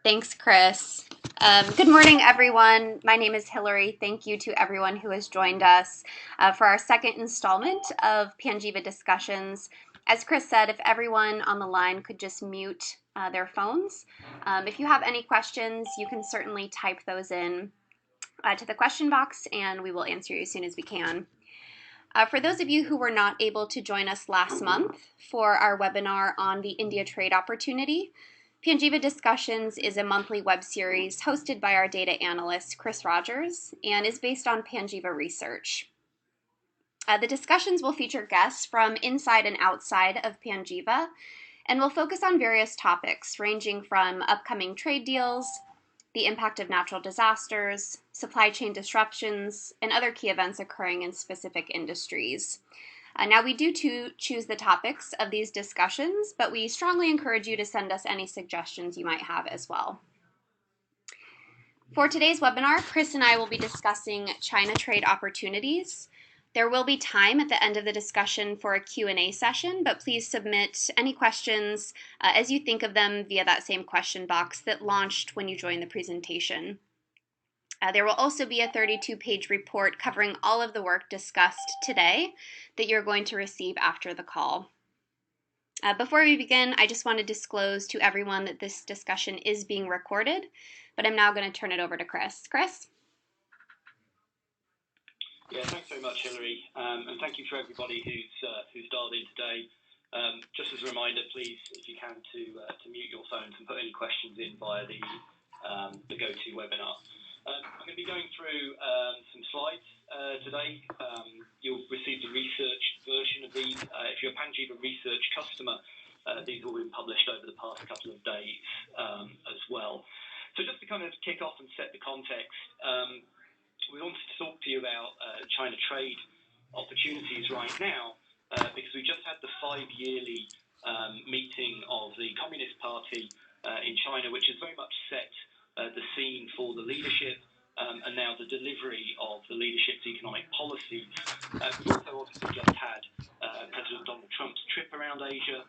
Thanks, Chris. Good morning, everyone. My name is Hillary. Thank you to everyone who has joined us for our second installment of Panjiva discussions. As Chris said, if everyone on the line could just mute their phones. If you have any questions, you can certainly type those in to the question box, and we will answer you as soon as we can. For those of you who were not able to join us last month for our webinar on the India trade opportunity, Panjiva Discussions is a monthly web series hosted by our data analyst, Chris Rogers, and is based on Panjiva research. The discussions will feature guests from inside and outside of Panjiva, and will focus on various topics ranging from upcoming trade deals, the impact of natural disasters, supply chain disruptions, and other key events occurring in specific industries. Now, we do choose the topics of these discussions, but we strongly encourage you to send us any suggestions you might have as well. For today's webinar, Chris and I will be discussing China trade opportunities. There will be time at the end of the discussion for a Q&A session, but please submit any questions as you think of them via that same question box that launched when you joined the presentation. There will also be a 32-page report covering all of the work discussed today that you're going to receive after the call. Before we begin, I just want to disclose to everyone that this discussion is being recorded, but I'm now going to turn it over to Chris. Chris? Yeah, thanks very much, Hillary, and thank you for everybody who's dialed in today. Just as a reminder, please, if you can, to mute your phones and put any questions in via the GoToWebinar. I'm going to be going through some slides today. You'll receive the research version of these. If you're a Panjiva research customer, these will be published over the past couple of days as well. So just to kind of kick off and set the context, we wanted to talk to you about China trade opportunities right now because we just had the 5-yearly meeting of the Communist Party in China, which has very much set the scene for the leadership and now the delivery of the leadership's economic policies. We've also obviously just had President Donald Trump's trip around Asia,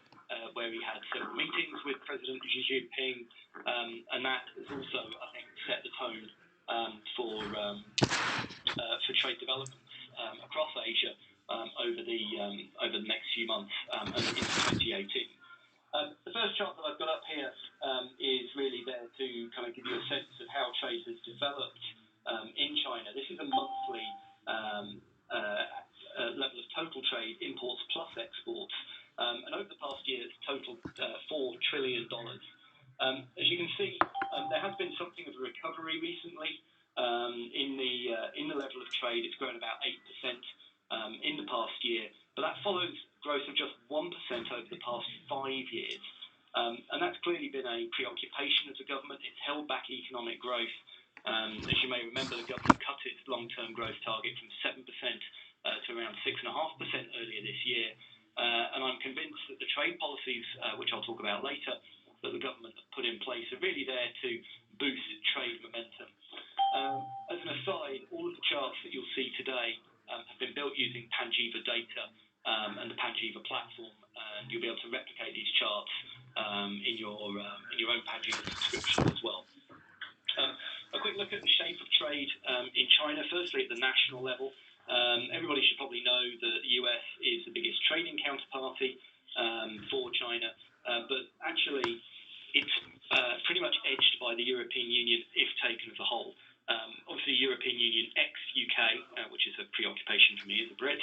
where he had several meetings with President Xi Jinping, and that has also, I think, set the tone for trade developments across Asia over the next few months and into 2018. The first chart that I've got up here is really there to kind of give you a sense of how trade has developed in China. This is a monthly level of total trade, imports plus exports, and over the past year it's totaled $4 trillion. As you can see, there has been something of a recovery recently in the level of trade. It's grown about 8% in the past year, but that follows growth of just 1% over the past 5 years. And that's clearly been a preoccupation of the government. It's held back economic growth. As you may remember, the government cut its long-term growth target from 7% to around 6.5% earlier this year. And I'm convinced that the trade policies, which I'll talk about later, that the government have put in place are really there to boost trade momentum. As an aside, all of the charts that you'll see today have been built using Panjiva data and the Panjiva platform, and you'll be able to replicate these charts in your own Panjiva subscription as well. A quick look at the shape of trade in China. Firstly, at the national level, everybody should probably know that the US is the biggest trading counterparty for China, but actually it's pretty much edged by the European Union if taken as a whole. Obviously, European Union ex-UK, which is a preoccupation for me as a Brit,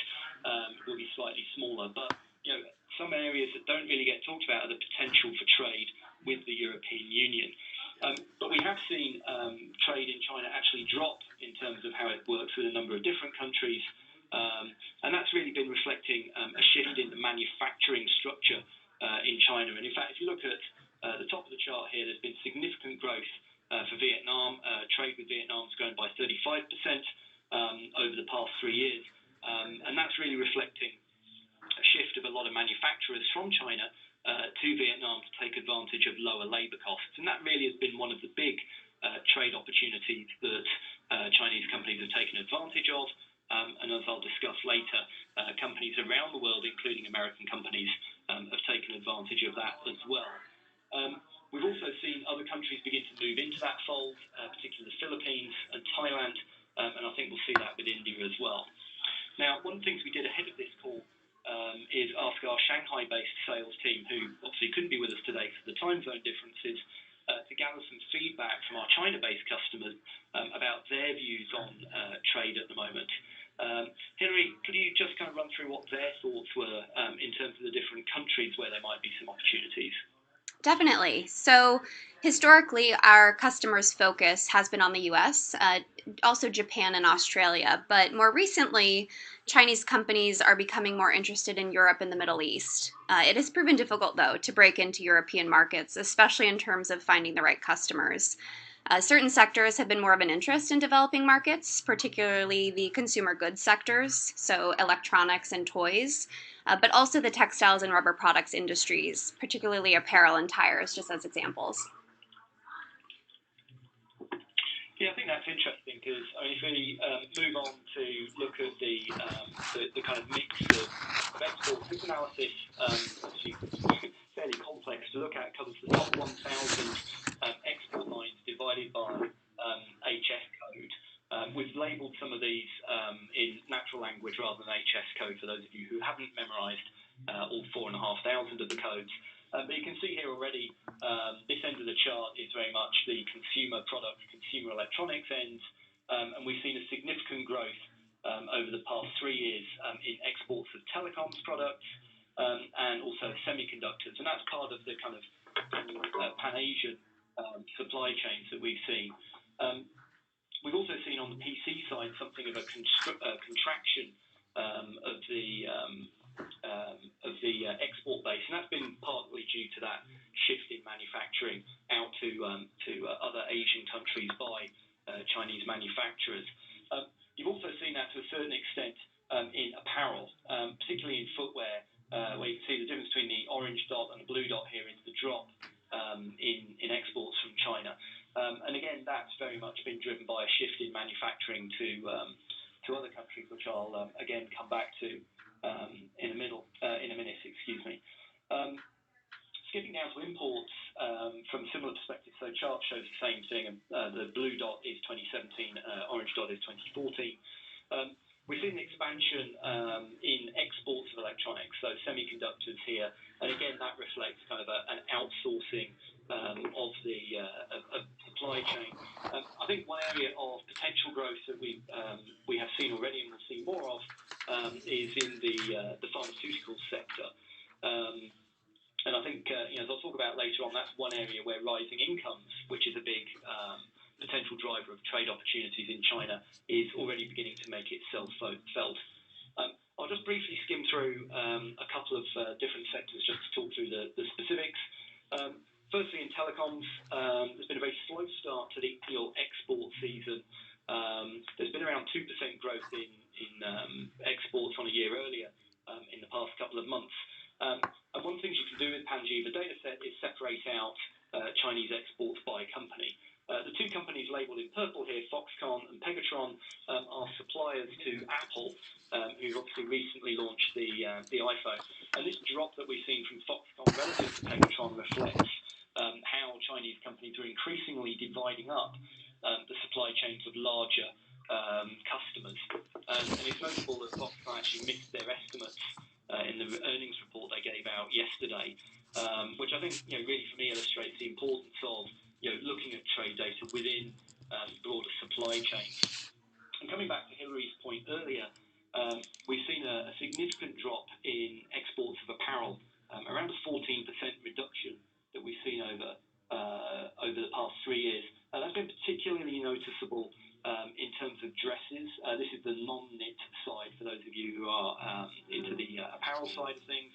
will be slightly smaller. But some areas that don't really get talked about are the potential for trade with the European Union. But we have seen trade in China actually drop in terms of how it works with a number of different countries, and that's really been reflecting a shift in the manufacturing structure in China. And in fact, if you look at the top of the chart here, there's been significant growth for Vietnam. Trade with Vietnam has grown by 35% over the past 3 years, and that's really reflecting a shift of a lot of manufacturers from China to Vietnam to take advantage of lower labour costs. And that really has been one of the big trade opportunities that Chinese companies have taken advantage of. And as I'll discuss later, companies around the world, including American companies, have taken advantage of that as well. We've also seen other countries begin to move into that fold, particularly the Philippines and Thailand, and I think we'll see that with India as well. Now, one of the things we did ahead of this call is ask our Shanghai-based sales team, who obviously couldn't be with us today because of the time zone differences, to gather some feedback from our China-based customers about their views on trade at the moment. Hilary, could you just kind of run through what their thoughts were in terms of the different countries where there might be some opportunities? Definitely. So, historically, our customers' focus has been on the US, also Japan and Australia, but more recently, Chinese companies are becoming more interested in Europe and the Middle East. It has proven difficult, though, to break into European markets, especially in terms of finding the right customers. Certain sectors have been more of an interest in developing markets, particularly the consumer goods sectors, so electronics and toys, but also the textiles and rubber products industries, particularly apparel and tires, just as examples. Yeah, I think that's interesting because if we move on to look at the kind of mix of exports, this analysis actually fairly complex to look at. It covers the top 1,000 export lines divided by HS code. We've labelled some of these in natural language rather than HS code for those of you who haven't memorised all 4,500 of the codes. But you can see here already, this end of the chart is very much the consumer product, consumer electronics end, and we've seen a significant growth over the past 3 years in exports of telecoms products and also semiconductors, and that's part of the kind of Pan-Asian supply chains that we've seen. We've also seen on the PC side something of a contraction of the export base, and that's been partly due to that shift in manufacturing out to other Asian countries by Chinese manufacturers. You've also seen that to a certain extent in apparel, particularly in footwear, where you can see the difference between the orange dot and the blue dot here is the drop in exports from China. And again, that's very much been driven by a shift in manufacturing to other countries, which I'll again come back to in a minute. Excuse me. Skipping down to imports from a similar perspective, so chart shows the same thing. The blue dot is 2017, orange dot is 2014. We've seen an expansion in exports of electronics, so semiconductors here, and again that reflects kind of an outsourcing of the supply chain. I think one area of potential growth that we have seen already and will see more of is in the pharmaceutical sector. And I think, as I'll talk about later on, that's one area where rising incomes, which is a big potential driver of trade opportunities in China, is already beginning to make itself felt. I'll just briefly skim through a couple of different sectors just to talk through the specifics. Firstly, in telecoms, there's been a very slow start to the export season. There's been around 2% growth in exports on a year earlier in the past couple of months. And one of the things you can do with Panjiva dataset is separate out Chinese exports by company. The two companies labelled in purple here, Foxconn and Pegatron, are suppliers to Apple, who've obviously recently launched the iPhone. And this drop that we've seen from Foxconn relative to Pegatron reflects how Chinese companies are increasingly dividing up the supply chains of larger customers. And it's notable that Foxconn actually missed their estimates in the earnings report they gave out yesterday, which I think really for me illustrates the importance of looking at trade data within broader supply chains. And coming back to Hilary's point earlier, we've seen a significant drop in exports of apparel, around a 14% reduction that we've seen over the past 3 years. That's been particularly noticeable in terms of dresses. This is the non-knit side for those of you who are into the apparel side of things.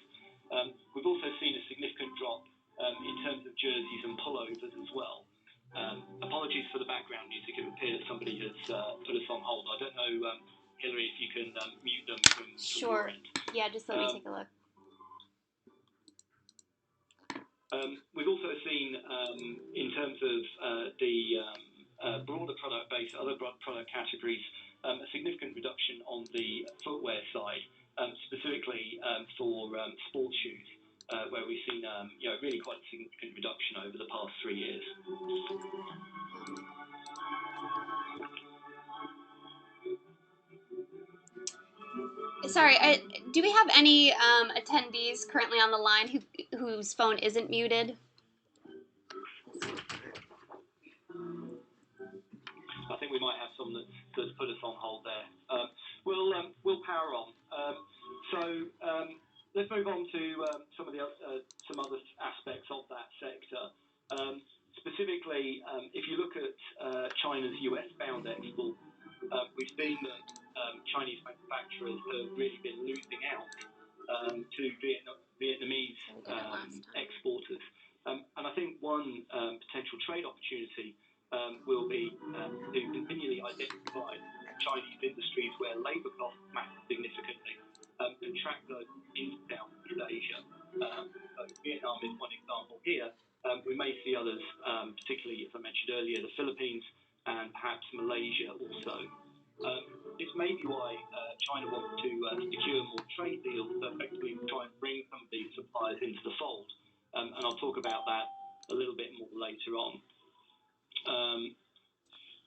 We've also seen a significant drop in terms of jerseys and pullovers as well. Apologies for the background music. It would appear that somebody has put us on hold. I don't know, Hilary, if you can mute them from your end. Sure. Yeah, just let me take a look. We've also seen, in terms of the broader product base, other product categories, a significant reduction on the footwear side, specifically for sports shoes. where we've seen really quite a significant reduction over the past 3 years. Sorry, do we have any attendees currently on the line whose phone isn't muted? I think we might have some that's put us on hold there. We'll power on. Let's move on to some other aspects of that sector. Specifically, if you look at China's US-bound export, we've seen that Chinese manufacturers have really been losing out to Vietnamese exporters. And I think one potential trade opportunity will be to continually identify Chinese industries where labour costs matter significantly and track those into Southeast Asia. So Vietnam is one example here. We may see others, particularly, as I mentioned earlier, the Philippines and perhaps Malaysia also. This may be why China wants to secure more trade deals to effectively try and bring some of these suppliers into the fold. And I'll talk about that a little bit more later on.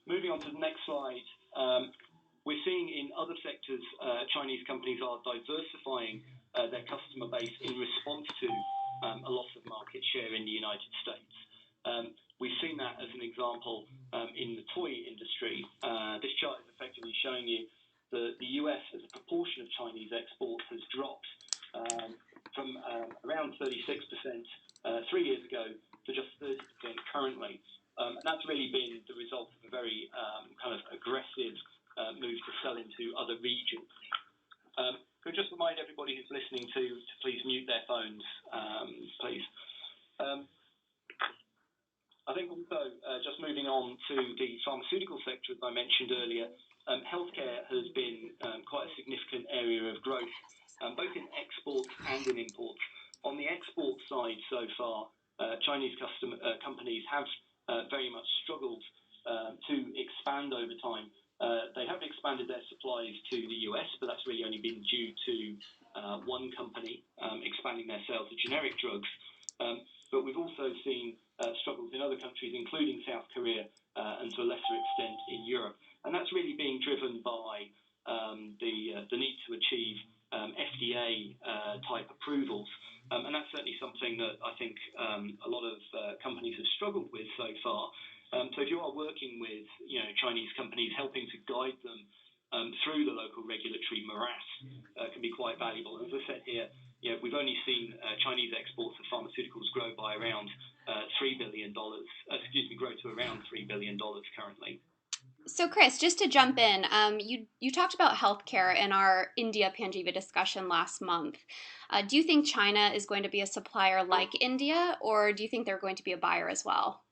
Moving on to the next slide, we're seeing in other sectors Chinese companies are diversifying their customer base in response to a loss of market share in the United States. We've seen that as an example in the toy industry. This chart is effectively showing you that the US as a proportion of Chinese exports has dropped from around 36% 3 years ago to just 30% currently. And that's really been the result of a very kind of aggressive move to sell into other regions. Could just remind everybody who's listening to please mute their phones, please. I think also, just moving on to the pharmaceutical sector, as I mentioned earlier, healthcare has been quite a significant area of growth, both in exports and in imports. On the export side so far, Chinese companies have very much struggled to expand over time. They have expanded their supplies to the US, but that's really only been due to one company expanding their sales of generic drugs. But we've also seen struggles in other countries, including South Korea and to a lesser extent in Europe. And that's really being driven by the need to achieve FDA type approvals. And that's certainly something that I think a lot of companies have struggled with so far. So if you are working with Chinese companies, helping to guide them through the local regulatory morass can be quite valuable. And as I said here, we've only seen Chinese exports of pharmaceuticals grow by around $3 billion. Grow to around $3 billion currently. So, Chris, just to jump in, you talked about healthcare in our India Panjiva discussion last month. Do you think China is going to be a supplier like India, or do you think they're going to be a buyer as well?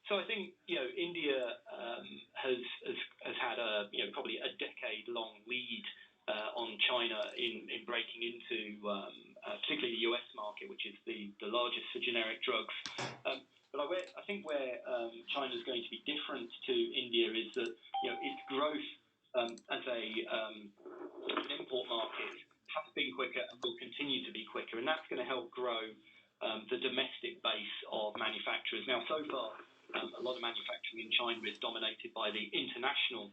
So I think India has had probably a decade-long lead on China in breaking into particularly the US market, which is the largest for generic drugs. But I think where China is going to be different to India is that its growth as an import market has been quicker and will continue to be quicker, and that's going to help grow the domestic base of manufacturers. Now, so far, a lot of manufacturing in China is dominated by the international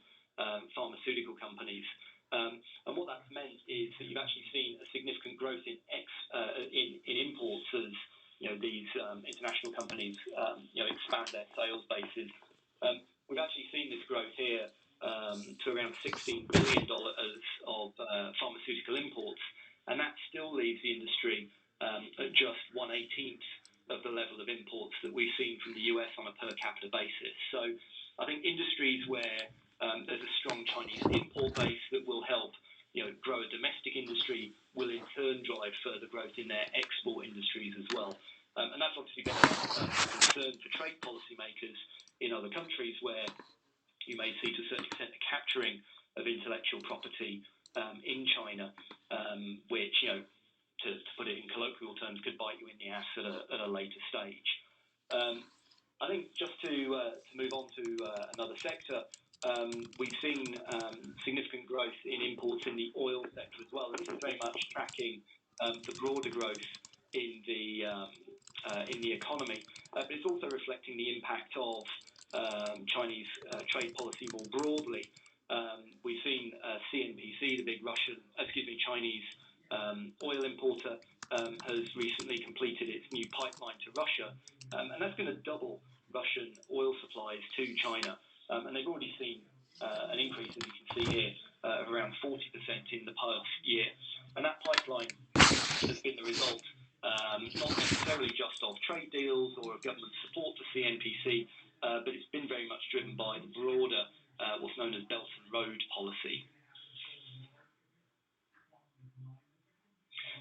pharmaceutical companies. And what that's meant is that you've actually seen a significant growth in imports as these international companies expand their sales bases. We've actually seen this growth here to around $16 billion of pharmaceutical imports, and that still leaves the industry at just 1/18 of the level of imports that we've seen from the US on a per capita basis. So I think industries where there's a strong Chinese import base that will help grow a domestic industry will in turn drive further growth in their export industries as well. And that's obviously been a concern for trade policymakers in other countries where you may see to a certain extent the capturing of intellectual property in China, which, to put it in colloquial terms, could bite you in the ass at a later stage. I think just to move on to another sector, we've seen significant growth in imports in the oil sector as well. And this is very much tracking the broader growth in the economy, but it's also reflecting the impact of Chinese trade policy more broadly. We've seen CNPC, the big Chinese oil importer, has recently completed its new pipeline to Russia, and that's going to double Russian oil supplies to China. And they've already seen an increase, as you can see here, of around 40% in the past year. And that pipeline has been the result not necessarily just of trade deals or of government support to CNPC, but it's been very much driven by the broader, what's known as Belt and Road policy.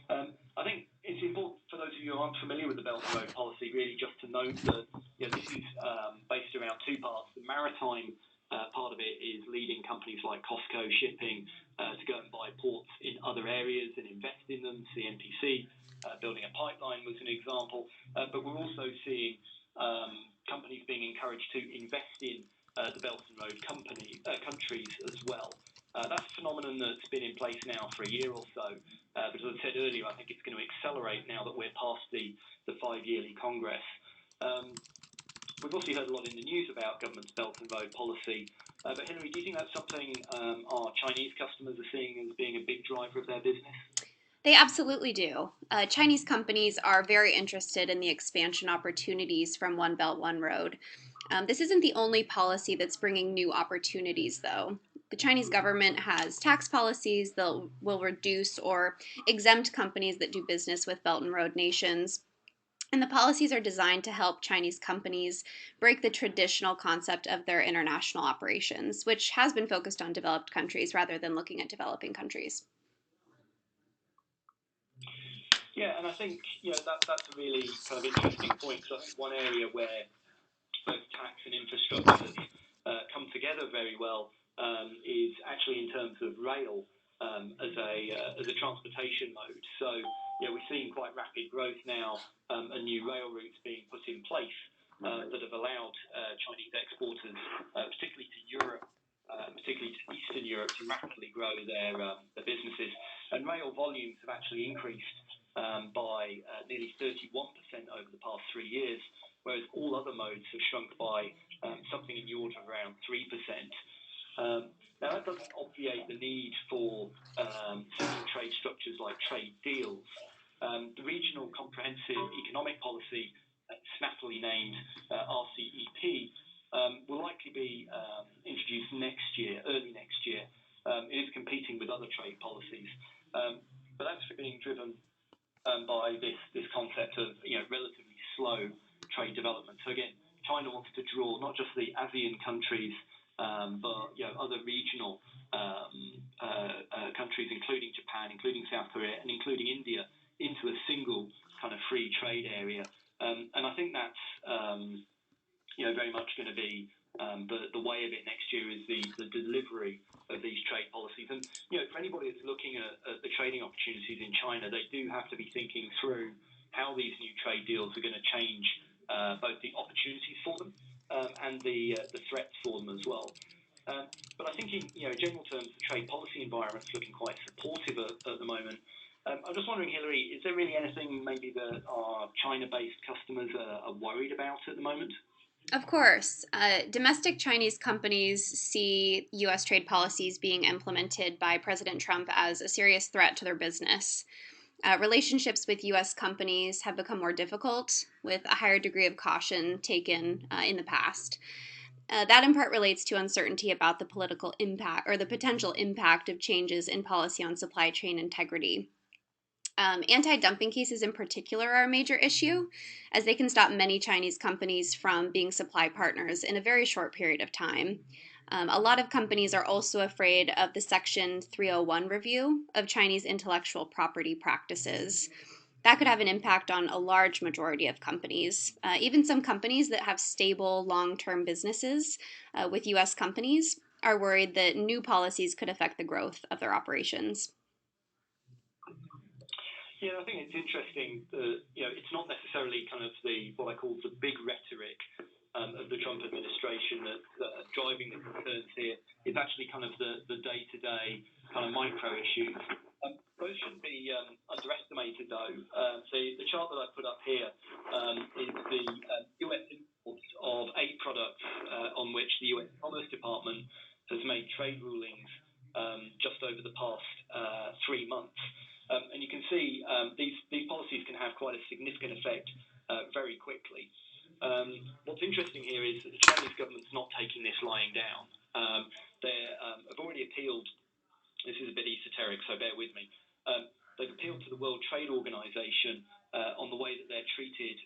I think it's important for those of you who aren't familiar with the Belt and Road policy, really just to note that this is based around two parts. The maritime part of it is leading companies like COSCO Shipping to go and buy ports in other areas and invest in them. CNPC building a pipeline was an example. But we're also seeing companies being encouraged to invest in the Belt and Road countries as well. That's a phenomenon that's been in place now for a year or so. But as I said earlier, I think it's going to accelerate now that we're past the 5-yearly Congress. We've also heard a lot in the news about government's Belt and Road policy. But Hilary, do you think that's something our Chinese customers are seeing as being a big driver of their business? They absolutely do. Chinese companies are very interested in the expansion opportunities from One Belt, One Road. This isn't the only policy that's bringing new opportunities, though. The Chinese government has tax policies that will reduce or exempt companies that do business with Belt and Road nations. And the policies are designed to help Chinese companies break the traditional concept of their international operations, which has been focused on developed countries rather than looking at developing countries. Yeah, and I think that's a really kind of interesting point, because I think one area where both tax and infrastructure come together very well is actually in terms of rail as a transportation mode. So we're seeing quite rapid growth now, and new rail routes being put in place that have allowed Chinese exporters, particularly to Europe, particularly to Eastern Europe, to rapidly grow their businesses. And rail volumes have actually increased by nearly 31% over the past 3 years, whereas all other modes have shrunk by something in the order of around 3%. Now, that doesn't obviate the need for certain trade structures like trade deals. The Regional Comprehensive Economic Policy, snappily named RCEP, will likely be introduced early next year. It is competing with other trade policies. But that's being driven by this concept of relatively slow trade development. So again, China wants to draw not just the ASEAN countries, but other regional countries, including Japan, including South Korea, and including India, into a single kind of free trade area. And I think that's very much going to be the way of it next year, is the delivery of these trade policies. And for anybody that's looking at the trading opportunities in China, they do have to be thinking through how these new trade deals are going to change both the opportunities for them and the threats for them as well. But I think in general terms, the trade policy environment's looking quite supportive at the moment. I'm just wondering, Hilary, is there really anything maybe that our China-based customers are worried about at the moment? Of course. Domestic Chinese companies see U.S. trade policies being implemented by President Trump as a serious threat to their business. Relationships with U.S. companies have become more difficult, with a higher degree of caution taken in the past. That in part relates to uncertainty about the political impact or the potential impact of changes in policy on supply chain integrity. Anti-dumping cases in particular are a major issue, as they can stop many Chinese companies from being supply partners in a very short period of time. A lot of companies are also afraid of the Section 301 review of Chinese intellectual property practices. That could have an impact on a large majority of companies. Even some companies that have stable long-term businesses with U.S. companies are worried that new policies could affect the growth of their operations. Yeah, I think it's interesting that it's not necessarily kind of what I call the big rhetoric of the Trump administration that driving the concerns here is actually kind of the day-to-day kind of micro issues. Those shouldn't be underestimated, though. So the chart that I put up here is the US imports of 8 products on which the US Commerce Department has made trade rulings just over the past 3 months. And you can see these policies can have quite a significant effect very quickly. What's interesting here is that the Chinese government's not taking this lying down. They have already appealed. This is a bit esoteric, so bear with me. They've appealed to the World Trade Organization on the way that they're treated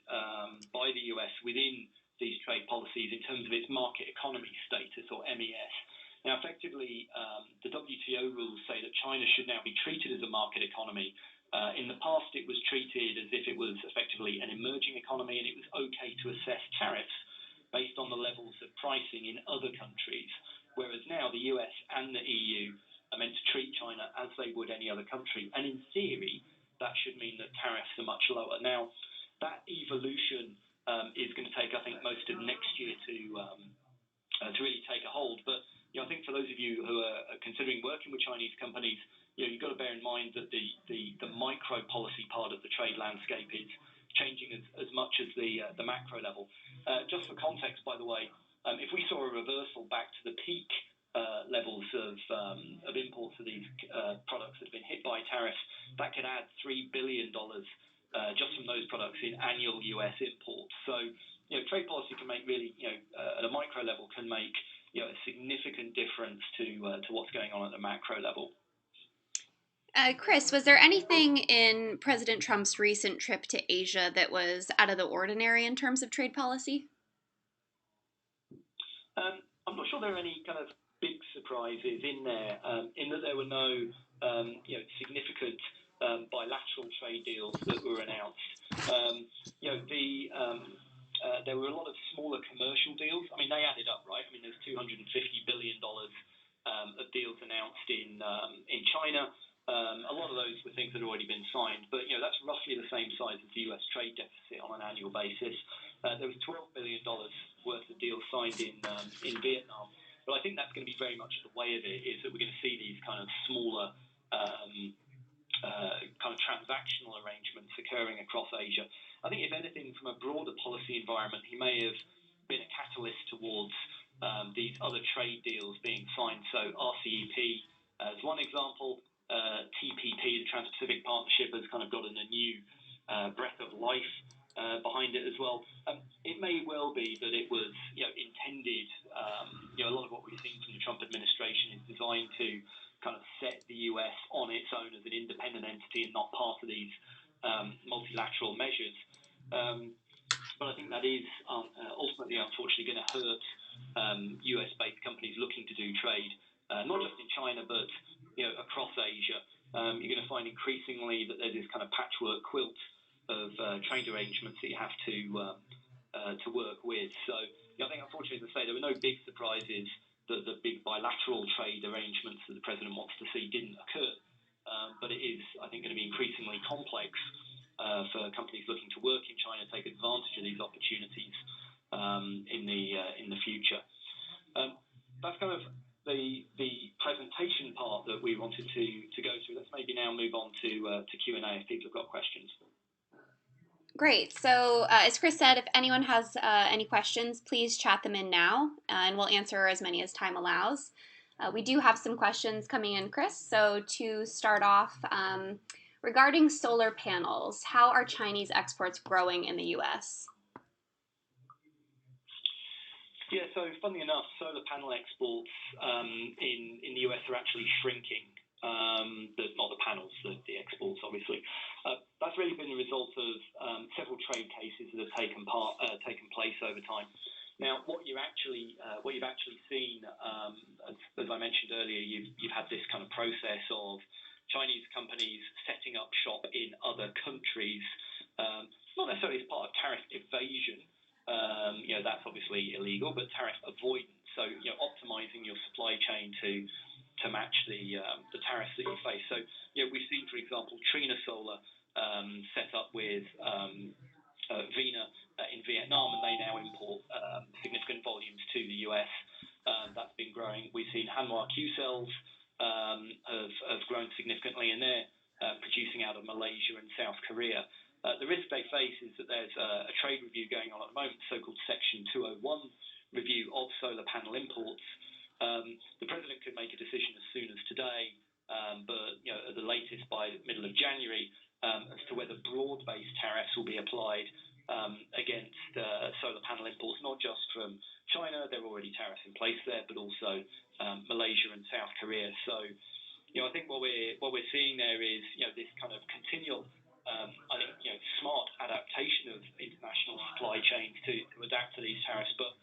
by the US within these trade policies in terms of its market economy status, or MES. Now, effectively, the WTO rules say that China should now be treated as a market economy. In the past, it was treated as if it was effectively an emerging economy, and it was okay to assess tariffs based on the levels of pricing in other countries, whereas now the US and the EU are meant to treat China as they would any other country. And in theory, that should mean that tariffs are much lower. Now, that evolution is going to take, I think, most of next year to really take a hold. But I think for those of you who are considering working with Chinese companies, you've got to bear in mind that the micro policy part of the trade landscape is changing as much as the macro level. Just for context, by the way, if we saw a reversal back to the peak levels of imports of these products that have been hit by tariffs, that could add $3 billion just from those products in annual US imports. So, trade policy can make really, at a micro level, can make a significant difference to what's going on at the macro level. Chris, was there anything in President Trump's recent trip to Asia that was out of the ordinary in terms of trade policy? I'm not sure there are any kind of big surprises in there, in that there were no significant bilateral trade deals that were announced. There were a lot of smaller commercial deals. I mean, they added up, right? I mean, there's $250 billion of deals announced in China. A lot of those were things that had already been signed, but that's roughly the same size as the US trade deficit on an annual basis. There was $12 billion worth of deals signed in Vietnam, but I think that's going to be very much the way of it, is that we're going to see these kind of smaller kind of transactional arrangements occurring across Asia. I think, if anything, from a broader policy environment, he may have been a catalyst towards these other trade deals being signed. So RCEP as one example, TPP, the Trans-Pacific Partnership, has kind of gotten a new breath of life behind it as well. It may well be that it was intended, a lot of what we've seen from the Trump administration is designed to kind of set the US on its own as an independent entity and not part of these multilateral measures. But I think that is ultimately, unfortunately, going to hurt US-based companies looking to do trade, not just in China, but across Asia. You're going to find increasingly that there's this kind of patchwork quilt of trade arrangements that you have to work with. So I think, unfortunately, as I say, there were no big surprises that the big bilateral trade arrangements that the president wants to see didn't occur. But it is, I think, going to be increasingly complex for companies looking to work in China to take advantage of these opportunities in the future. That's kind of the presentation part that we wanted to go through. Let's maybe now move on to Q&A if people have got questions. Great. So, as Chris said, if anyone has any questions, please chat them in now, and we'll answer as many as time allows. We do have some questions coming in, Chris. So, to start off, regarding solar panels, how are Chinese exports growing in the U.S.? Yeah, so funnily enough, solar panel exports in the US are actually shrinking. Not the panels, the exports, obviously. That's really been the result of several trade cases that have taken place over time. Now, what you've actually seen, as I mentioned earlier, you've had this kind of process of Chinese companies setting up shop in other countries, not necessarily as part of tariff evasion. That's obviously illegal, but tariff avoidance. So, optimizing your supply chain to match the tariffs that you face. So, we've seen, for example, Trina Solar set up with Vina in Vietnam, and they now import significant volumes to the US. Hanwha Q cells have grown significantly, and they're producing out of Malaysia and South Korea. The risk they face is that there's a trade review going on at the moment, so-called Section 201 review of solar panel imports. The president could make a decision as soon as today, but at the latest by the middle of January, as to whether broad-based tariffs will be applied against solar panel imports, not just from China. There are already tariffs in place there, but also Malaysia and South Korea. So, I think what we're seeing there is this kind of continual, I think smart adaptation of international supply chains to adapt to these tariffs. But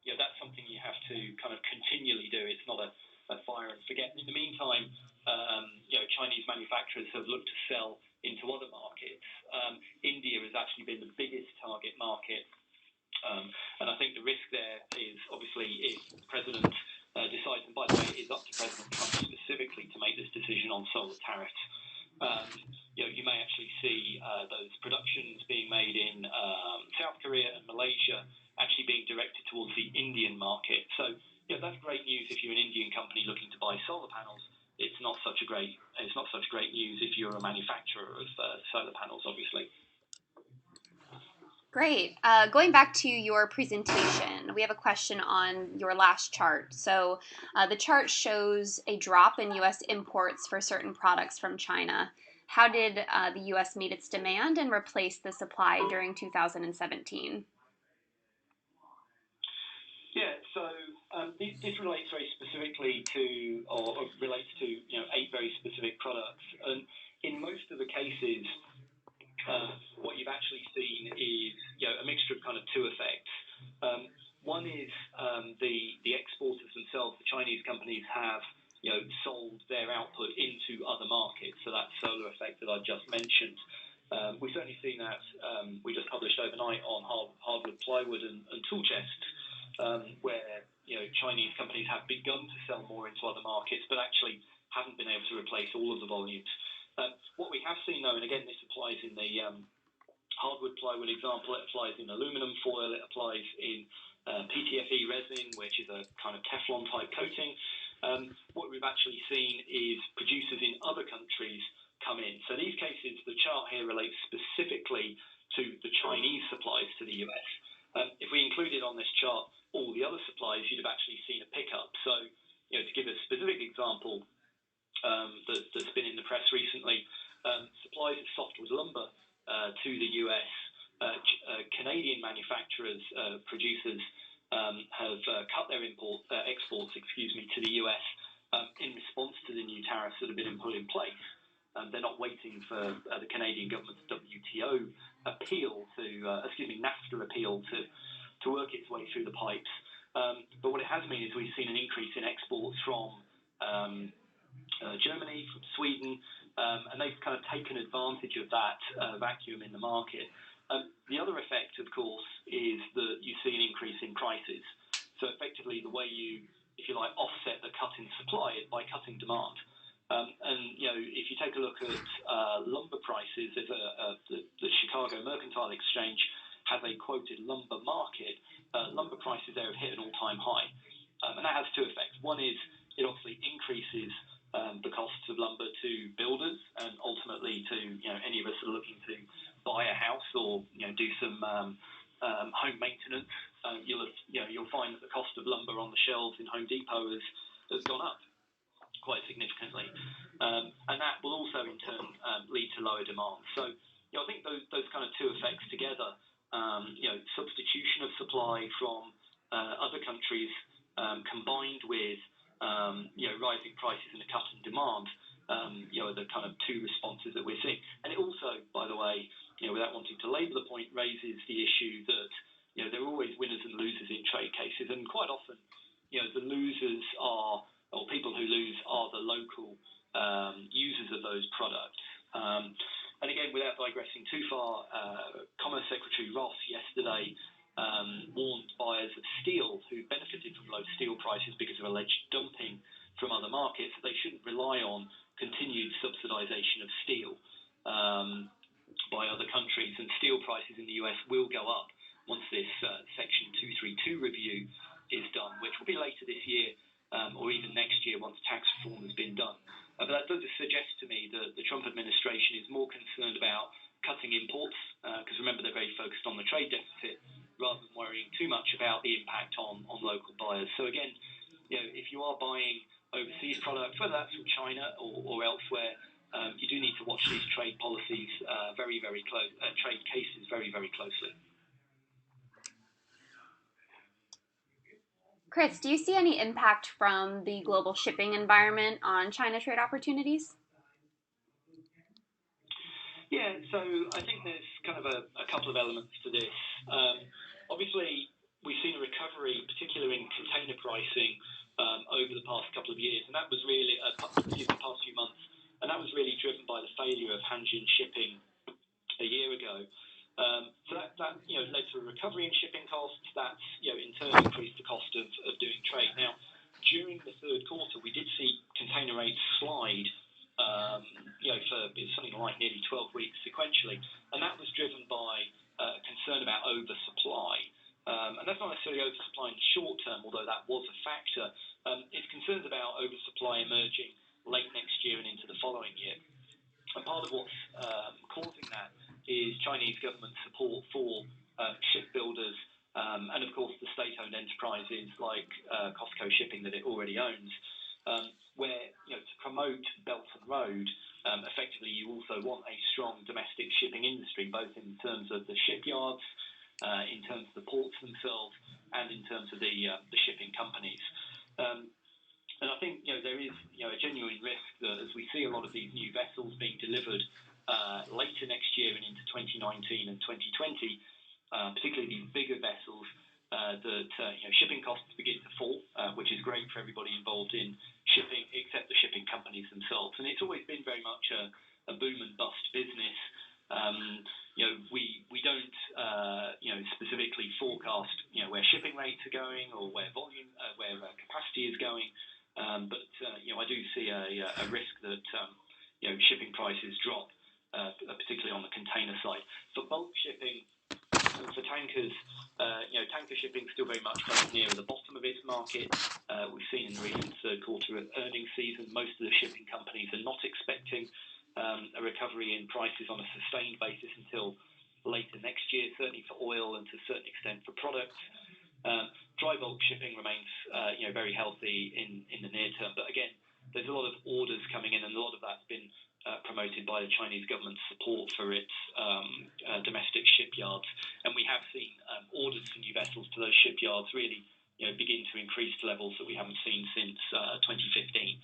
that's something you have to kind of continually do. It's not a fire and forget. In the meantime, Chinese manufacturers have looked to sell into other markets. India has actually been the biggest target market, and I think the risk there is obviously if the president decides, and by the way, it is up to President Trump specifically to make this decision on solar tariffs. You may actually see those productions being made in South Korea and Malaysia actually being directed towards the Indian market. So that's great news if you're an Indian company looking to buy solar panels. It's not such great news if you're a manufacturer of solar panels, obviously. Great. Going back to your presentation, we have a question on your last chart. So the chart shows a drop in U.S. imports for certain products from China. How did the U.S. meet its demand and replace the supply during 2017? Yeah, so this relates very specifically to, or relates to, 8 very specific products. And in most of the cases, what you've actually seen is, a mixture of kind of 2 effects. One is the exporters themselves, the Chinese companies have, sold their output into other markets. So that solar effect that I just mentioned. We've certainly seen that. We just published overnight on hardwood, plywood, and tool chests, where Chinese companies have begun to sell more into other markets, but actually haven't been able to replace all of the volumes. What we have seen, though, and again, this applies in the hardwood plywood example, it applies in aluminum foil, it applies in PTFE resin, which is a kind of Teflon type coating. What we've actually seen is producers in other countries come in. So these cases, the chart here relates specifically to the Chinese supplies to the US. If we included on this chart all the other supplies, you'd have actually seen a pickup. So, to give a specific example that's been in the press recently, supplies of softwood lumber to the US, Canadian manufacturers, producers have cut their exports, to the US in response to the new tariffs that have been put in place. They're not waiting for the Canadian government's WTO appeal NAFTA appeal to work its way through the pipes. But what it has meant is we've seen an increase in exports from Germany, from Sweden, and they've kind of taken advantage of that vacuum in the market. The other effect, of course, is that you see an increase in prices. So effectively, the way you, if you like, offset the cut in supply is by cutting demand. And if you take a look at lumber prices, the Chicago Mercantile Exchange has a quoted lumber market. Lumber prices there have hit an all-time high, and that has 2 effects. One is it obviously increases the costs of lumber to builders, and ultimately to any of us that are looking to buy a house or do some home maintenance. You'll find that the cost of lumber on the shelves in Home Depot has gone up quite significantly, and that will also in turn lead to lower demand. So I think those kind of 2 effects together, substitution of supply from other countries combined with rising prices and a cut in demand, are the kind of 2 responses that we're seeing. And it also, by the way, without wanting to labour the point, raises the issue that there are always winners and losers in trade cases, and quite often the losers are, or people who lose are the local users of those products. And again, without digressing too far, Commerce Secretary Ross yesterday warned buyers of steel who benefited from low steel prices because of alleged dumping from other markets that they shouldn't rely on continued subsidization of steel by other countries. And steel prices in the US will go up once this Section 232 review is done, which will be later this year. or even next year once tax reform has been done. But that does suggest to me that the Trump administration is more concerned about cutting imports, because remember they're very focused on the trade deficit, rather than worrying too much about the impact on local buyers. So again, if you are buying overseas products, whether that's from China or elsewhere, you do need to watch these trade policies very, very close, trade cases very, very closely. Chris, do you see any impact from the global shipping environment on China trade opportunities? Yeah, so I think there's kind of a couple of elements to this. Obviously, we've seen a recovery, particularly in container pricing, over the past couple of years, and that was really, the past few months, and that was really driven by the failure of Hanjin shipping a year ago. So that led to a recovery in shipping costs. That's in turn increased the cost of doing trade. Now, during the third quarter, we did see container rates slide, for something like nearly 12 weeks sequentially, and that was driven by concern about oversupply. And that's not necessarily oversupply in the short term, although that was a factor. It's concerns about oversupply emerging late next year and into the following year. And part of what's causing that is Chinese government support for shipbuilders, and of course the state-owned enterprises like COSCO Shipping that it already owns, where to promote Belt and Road, effectively you also want a strong domestic shipping industry, both in terms of the shipyards, in terms of the ports themselves, and in terms of the shipping companies. And I think there is a genuine risk that as we see a lot of these new vessels being delivered later next year and into 2019 and 2020, particularly these bigger vessels, that shipping costs begin to fall, which is great for everybody involved in shipping, except the shipping companies themselves. And it's always been very much a boom and bust business. We don't specifically forecast where shipping rates are going or where capacity is going. But I do see a risk that shipping prices drop, particularly on the container side. For bulk shipping, for tankers, tanker shipping is still very much kind of near the bottom of its market. We've seen in the recent third quarter earnings season, most of the shipping companies are not expecting a recovery in prices on a sustained basis until later next year, certainly for oil and to a certain extent for products. Dry bulk shipping remains very healthy in the near term. But again, there's a lot of orders coming in, and a lot of that's been promoted by the Chinese government's support for its domestic shipyards. And we have seen orders for new vessels to those shipyards really begin to increase to levels that we haven't seen since 2015.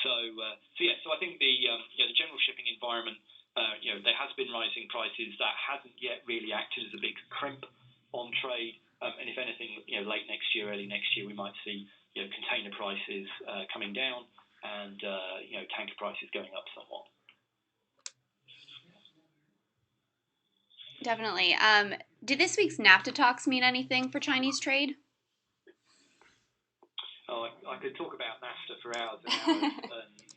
So I think the general shipping environment, there has been rising prices. That hasn't yet really acted as a big crimp on trade. And if anything, late next year, early next year, we might see container prices coming down and tanker prices going up somewhat. Definitely. Do this week's NAFTA talks mean anything for Chinese trade? Oh, I could talk about NAFTA for hours and hours.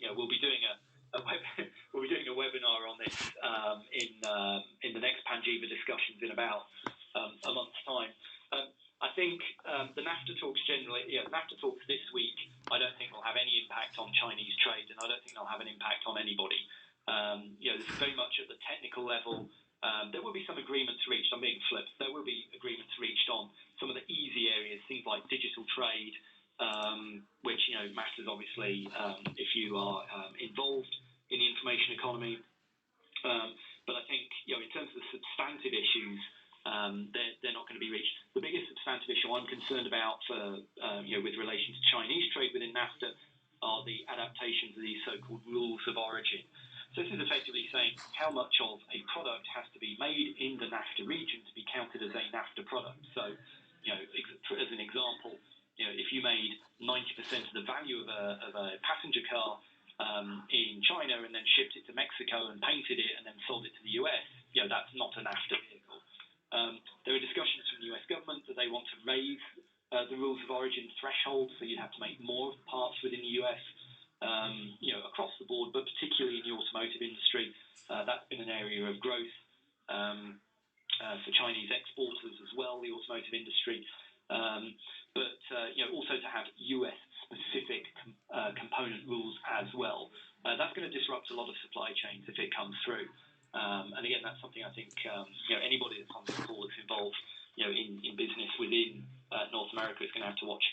And, we'll be doing a webinar on this in the next Panjiva discussions in about a month's time. I think the NAFTA talks NAFTA talks this week, I don't think will have any impact on Chinese trade, and I don't think they'll have an impact on anybody. This is very much at the technical level. There will be some agreements reached. I'm being flipped. There will be agreements reached on some of the easy areas, things like digital trade, which matters obviously if you are involved in the information economy. But I think in terms of the substantive issues, they're not going to be reached. The biggest substantive issue I'm concerned about for with relation to Chinese trade within NAFTA are the adaptations of these so-called rules of origin. So this is effectively saying how much of a product has to be made in the NAFTA region to be counted as a NAFTA product. So, as an example, if you made 90% of the value of a passenger car in China and then shipped it to Mexico and painted it and then sold it to the US, that's not a NAFTA vehicle. There are discussions from the US government that they want to raise the rules of origin threshold, so you'd have to make more parts within the US, across the board, but particularly in the automotive industry. That's been an area of growth for Chinese exporters as well, the automotive industry. But also to have US specific component rules as well. That's going to disrupt a lot of supply chains if it comes through. And again, that's something I think anybody that's on this call that's involved in business within North America is going to have to watch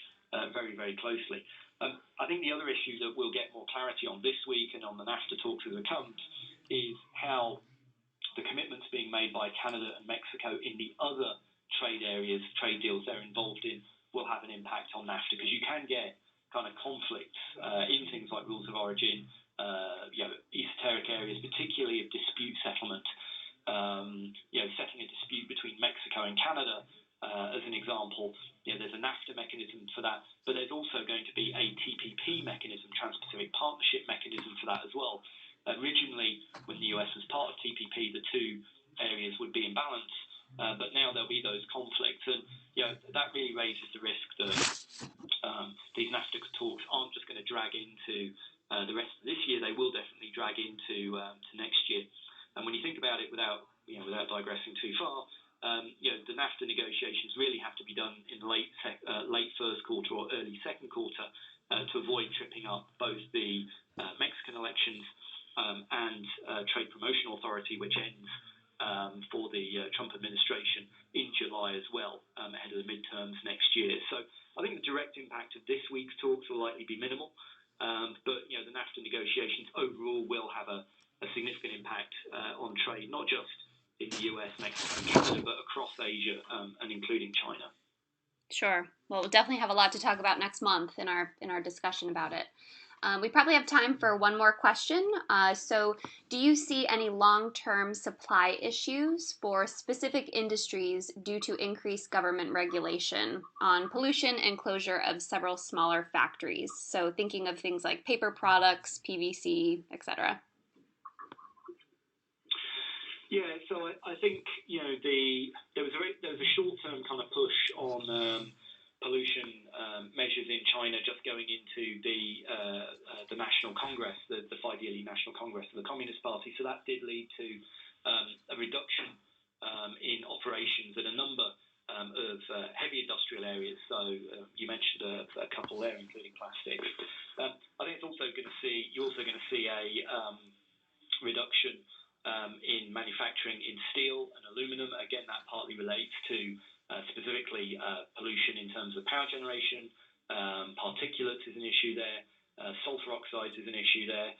very, very closely. I think the other issue that we'll get more clarity on this week and on the NAFTA talks as it comes is how the commitments being made by Canada and Mexico in the other trade areas, trade deals they're involved in, will have an impact on NAFTA, because you can get kind of conflicts in things like rules of origin, esoteric areas, particularly of dispute settlement. Setting a dispute between Mexico and Canada, as an example, there's a NAFTA mechanism for that, but there's also going to be a TPP mechanism, Trans-Pacific Partnership mechanism for that as well. Originally, when the US was part of TPP, the two areas would be in balance, but now there'll be those conflicts, and that really raises the risk that these NAFTA talks aren't just going to drag into the rest of this year. They will definitely drag into to next year. And when you think about it, without digressing too far, the NAFTA negotiations really have to be done in late first quarter or early second quarter to avoid tripping up both the Mexican elections and Trade Promotion Authority, which ends for the Trump administration in July as well, ahead of the midterms next year. So I think the direct impact of this week's talks will likely be minimal, but the NAFTA negotiations overall will have a significant impact on trade, not just in the US, Mexico, and Canada, but across Asia and including China. Sure. Well, we'll definitely have a lot to talk about next month in our discussion about it. We probably have time for one more question. So do you see any long-term supply issues for specific industries due to increased government regulation on pollution and closure of several smaller factories? So thinking of things like paper products, PVC, etc. Yeah, so I think there was a short-term kind of push on pollution measures in China just going into the National Congress, the 5-yearly National Congress of the Communist Party. So that did lead to a reduction in operations at a number of heavy industrial areas. So you mentioned a couple there, including plastics. I think you're also going to see a reduction in manufacturing in steel and aluminum. Again, that partly relates to specifically pollution in terms of power generation. Particulates is an issue there. Sulfur oxides is an issue there.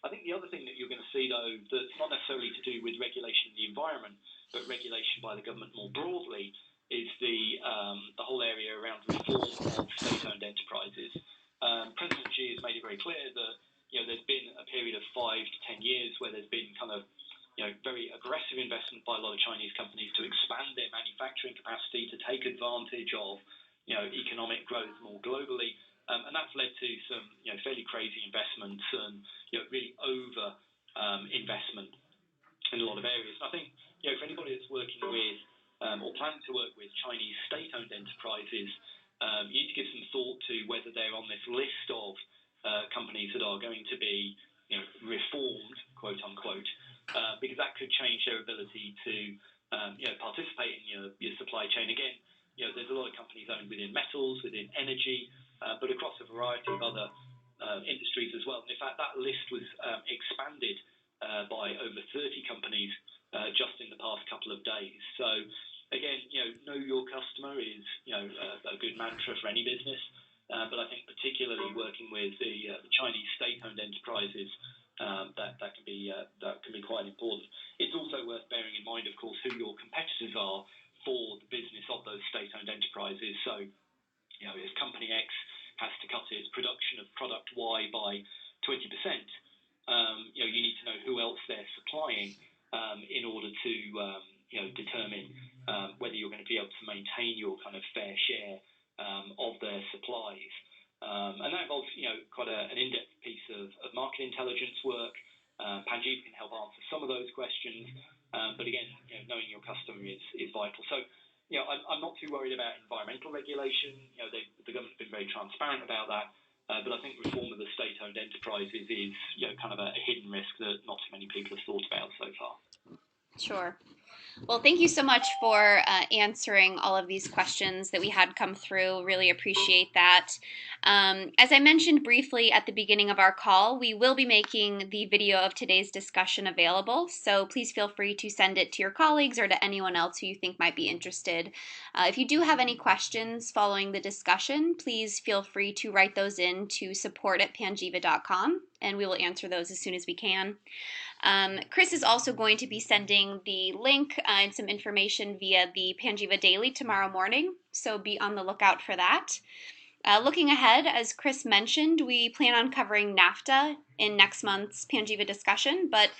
I think the other thing that you're going to see, though, that's not necessarily to do with regulation of the environment, but regulation by the government more broadly, is the whole area around reform of state-owned enterprises. President Xi has made it very clear that there's been a period of 5 to 10 years where there's been kind of very aggressive investment by a lot of Chinese companies to expand their manufacturing capacity to take advantage of economic growth more globally, and that's led to some fairly crazy investments and really over investment in a lot of areas. And I think for anybody that's working with or planning to work with Chinese state-owned enterprises, you need to give some thought to whether they're on this list of companies that are going to be reformed, quote unquote, because that could change their ability to participate in your supply chain. Again, there's a lot of companies owned within metals, within energy, but across a variety of other industries as well. And in fact, that list was expanded by over 30 companies just in the past couple of days. So again, know your customer is a good mantra for any business, but I think particularly working with the Chinese state-owned enterprises, that can be quite important. It's also worth bearing in mind, of course, who your competitors are for the business of those state-owned enterprises. So, if company X has to cut its production of product Y by 20%, you need to know who else they're supplying in order to determine whether you're going to be able to maintain your kind of fair share of their supplies. And that involves quite an in-depth piece of market intelligence work. Panjiva can help answer some of those questions, but again, knowing your customer is vital. So I'm not too worried about environmental regulation. The government's been very transparent about that, but I think reform of the state-owned enterprises is kind of a hidden risk that not too many people have thought about so far. Sure. Well, thank you so much for answering all of these questions that we had come through. Really appreciate that. As I mentioned briefly at the beginning of our call, we will be making the video of today's discussion available. So please feel free to send it to your colleagues or to anyone else who you think might be interested. If you do have any questions following the discussion, please feel free to write those in to support@panjiva.com, and we will answer those as soon as we can. Chris is also going to be sending the link and some information via the Panjiva Daily tomorrow morning, so be on the lookout for that. Looking ahead, as Chris mentioned, we plan on covering NAFTA in next month's Panjiva discussion, but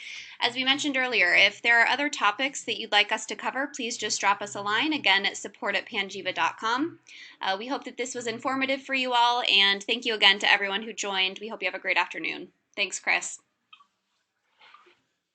as we mentioned earlier, if there are other topics that you'd like us to cover, please just drop us a line, again at support@panjiva.com. We hope that this was informative for you all, and thank you again to everyone who joined. We hope you have a great afternoon. Thanks, Chris.